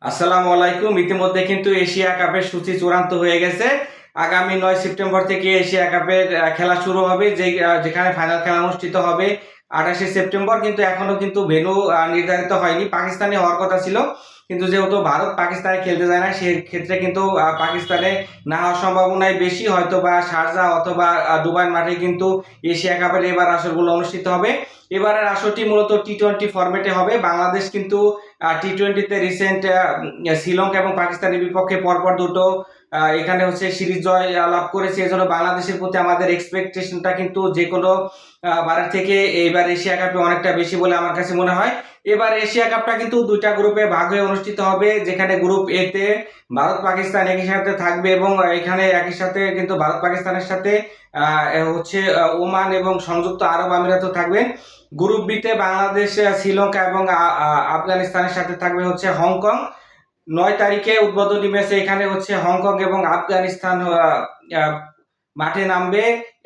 আসসালামু আলাইকুম। ইতিমধ্যে কিন্তু এশিয়া কাপের সূচি চূড়ান্ত হয়ে গেছে। আগামী ৯ সেপ্টেম্বর থেকে এশিয়া কাপের খেলা শুরু হবে, যেখানে ফাইনাল খেলা অনুষ্ঠিত হবে ২৮শে সেপ্টেম্বর। কিন্তু এখনো কিন্তু ভেন্যু নির্ধারিত হয়নি। পাকিস্তানে হওয়ার কথা ছিল, কিন্তু যেহেতু ভারত পাকিস্তানে খেলতে যায় না, সেক্ষেত্রে কিন্তু পাকিস্তানে না হওয়ার সম্ভাবনাই বেশি। হয়তো বা শারজাহ অথবা দুবাইয়ের মাঠে কিন্তু এশিয়া কাপের এবার আসরগুলো অনুষ্ঠিত হবে। এবারের আসরটি মূলত টি-টোয়েন্টি ফরম্যাটে হবে। বাংলাদেশ কিন্তু টি-টোয়েন্টিতে রিসেন্ট শ্রীলঙ্কা এবং পাকিস্তানের বিপক্ষে পরপর দুটো এখানে হচ্ছে সিরিজ জয় লাভ করেছে। এজন্য বাংলাদেশের প্রতি আমাদের এক্সপেকটেশনটা কিন্তু যে কোনো বারের থেকে এইবার এশিয়া কাপে অনেকটা বেশি বলে আমার কাছে মনে হয়। এবার এশিয়া কাপটা কিন্তু দুইটা গ্রুপে ভাগ হয়ে অনুষ্ঠিত হবে, যেখানে গ্রুপ এ তে ভারত পাকিস্তান একই সাথে থাকবে এবং এখানে একই সাথে কিন্তু ভারত পাকিস্তানের সাথে হচ্ছে ওমান এবং সংযুক্ত আরব আমিরাতও থাকবে। গ্রুপ বি তে বাংলাদেশ, শ্রীলঙ্কা এবং আফগানিস্তানের সাথে থাকবে হচ্ছে হংকং। ৯ তারিখে উদ্বোধনী ম্যাচে এখানে হচ্ছে হংকং এবং আফগানিস্তান মাঠে নামবে।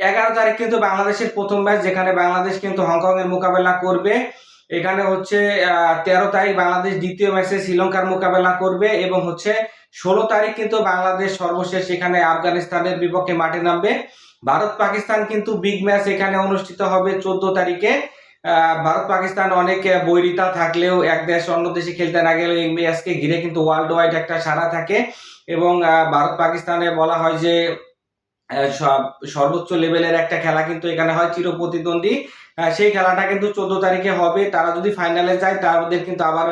১১ তারিখ কিন্তু বাংলাদেশের প্রথম ম্যাচ, যেখানে বাংলাদেশ কিন্তু হংকং এর মোকাবেলা করবে। এখানে হচ্ছে ১৩ তারিখ বাংলাদেশ দ্বিতীয় ম্যাচে শ্রীলঙ্কার মোকাবেলা করবে এবং হচ্ছে ১৬ তারিখ কিন্তু বাংলাদেশ সর্বশেষ এখানে আফগানিস্তানের বিপক্ষে মাঠে নামবে। ভারত পাকিস্তান কিন্তু বিগ ম্যাচ এখানে অনুষ্ঠিত হবে ১৪ তারিখে। ভারত পাকিস্তান অনেক বৈরিতা থাকলেও এক দেশ অন্য দেশে খেলতে না গেলেও এই ম্যাচকে ঘিরে কিন্তু ওয়ার্ল্ড ওয়াইড একটা সাড়া থাকে এবং ভারত পাকিস্তানে বলা হয় যে সর্বোচ্চ লেভেলের একটা খেলা কিন্তু এখানে হয়, চির প্রতিদ্বন্দ্বী। সেই খেলাটা কিন্তু ১৪ তারিখে হবে। তারা যদি ফাইনালে যায় তাদের কিন্তু আবার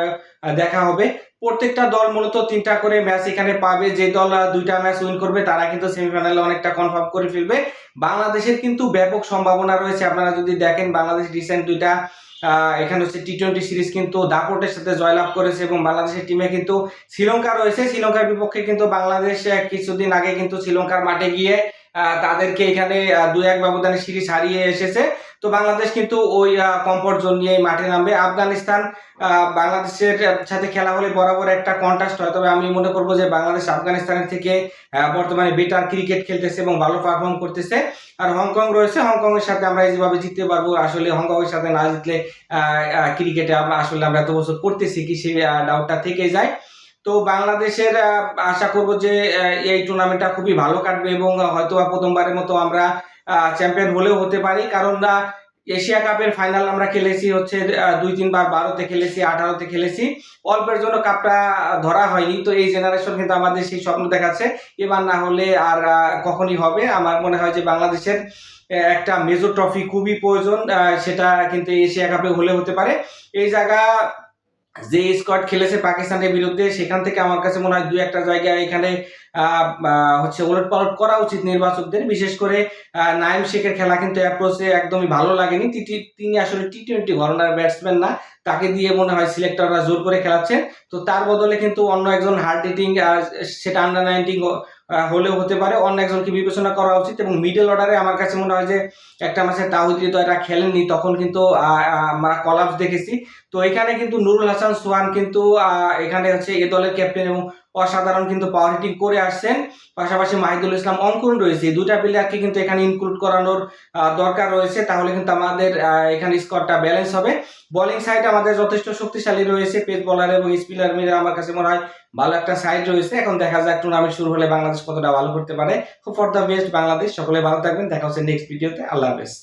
দেখা হবে। প্রত্যেকটা দল মূলত ৩টা করে ম্যাচ এখানে পাবে। যে দল ২টা ম্যাচ উইন করবে তারা কিন্তু সেমিফাইনালে অনেকটা কনফার্ম করে ফেলবে। বাংলাদেশের কিন্তু ব্যাপক সম্ভাবনা রয়েছে। আপনারা যদি দেখেন, বাংলাদেশ রিসেন্ট ২টা এখানে হচ্ছে টি-টোয়েন্টি সিরিজ কিন্তু দাপটের সাথে জয়লাভ করেছে এবং বাংলাদেশের টিমে কিন্তু শ্রীলঙ্কা রয়েছে। শ্রীলঙ্কার বিপক্ষে কিন্তু বাংলাদেশ কিছুদিন আগে কিন্তু শ্রীলঙ্কার মাঠে গিয়ে তাদেরকে এখানে ২-১ ব্যবধানে সিরিজ হারিয়ে এসেছে। তো বাংলাদেশ কিন্তু ওই কমফোর্ট জোন নিয়ে মাঠে নামবে। আফগানিস্তান বাংলাদেশের সাথে খেলা হলে বরাবর একটা কন্ট্রাস্ট হয়, তবে আমি মনে করবো যে বাংলাদেশ আফগানিস্তানের থেকে বর্তমানে বেটার ক্রিকেট খেলতেছে এবং ভালো পারফর্ম করতেছে। আর হংকং রয়েছে, হংকং এর সাথে আমরা যেভাবে জিততে পারবো, আসলে হংকং এর সাথে না জিতলে ক্রিকেটে আসলে আমরা এত বছর করতেছি কি, সেই ডাউটটা থেকে যায়। তো বাংলাদেশের আশা করব যে এই টুর্নামেন্টটা খুবই ভালো কাটবে এবং হয়তো প্রথমবারের মতো আমরা চ্যাম্পিয়ন হলেও হতে পারি। কারণ এশিয়া কাপের ফাইনাল আমরা খেলেছি হচ্ছে ২-৩ বার, ১২-তে খেলেছি, ১৮-তে খেলেছি। অল্পের জন্য কাপটা ধরা হয়নি। তো এই জেনারেশন কিন্তু আমাদের সেই স্বপ্ন দেখাচ্ছে, এবার না হলে আর কখনই হবে। আমার মনে হয় যে বাংলাদেশের একটা মেজর ট্রফি খুবই প্রয়োজন, সেটা কিন্তু এশিয়া কাপে হলে হতে পারে। এই জায়গা যে স্কোয়াড খেলেছে পাকিস্তানের বিরুদ্ধে, সেখান থেকে আমার কাছে মনে হয় ২-১টা জায়গায় এখানে হচ্ছে ওলটপালট করা উচিত নির্বাচকদের। বিশেষ করে নাইম শেখের খেলা কিন্তু অ্যাপ্রোচে একদমই ভালো লাগেনি। তিনি আসলে টি-টোয়েন্টি ঘরানার ব্যাটসম্যান না, তাকে দিয়ে মনে হয় সিলেক্টররা জোর করে খেলাচ্ছেন। তো তার বদলে কিন্তু অন্য একজন হার্ড হিটিং, সেটা আন্ডার ১৯ হলেও হতে পারে, অন্য একজনকে বিবেচনা করা উচিত। এবং মিডল অর্ডারে আমার কাছে মনে হয় যে একটা ম্যাচে তাওহিদ হৃদয়রা খেলেননি, তখন কিন্তু আমরা কলাপস দেখেছি। তো এখানে কিন্তু নুরুল হাসান সোহান কিন্তু এখানে হচ্ছে এ দলের ক্যাপ্টেন এবং অসাধারণ কিন্তু পাওয়ার হিটিং করে আসছেন। পাশাপাশি মাহিদুল ইসলাম অঙ্কুর রয়েছে। এই দুইটা প্লেয়ারকে কিন্তু এখানে ইনক্লুড করানোর দরকার রয়েছে, তাহলে কিন্তু আমাদের এখানে স্কোয়াডটা ব্যালেন্স হবে। বোলিং সাইড আমাদের যথেষ্ট শক্তিশালী রয়েছে, পেস বোলার এবং স্পিনার মিলে আমার কাছে মনে হয় ভালো একটা সাইড রয়েছে। এখন দেখা যাক টুর্নামেন্ট শুরু হলে বাংলাদেশ কতটা ভালো করতে পারে। For the best Bangladesh. সকলে ভালো থাকবেন, দেখা হচ্ছে নেক্সট ভিডিওতে। আল্লাহ হাফেজ।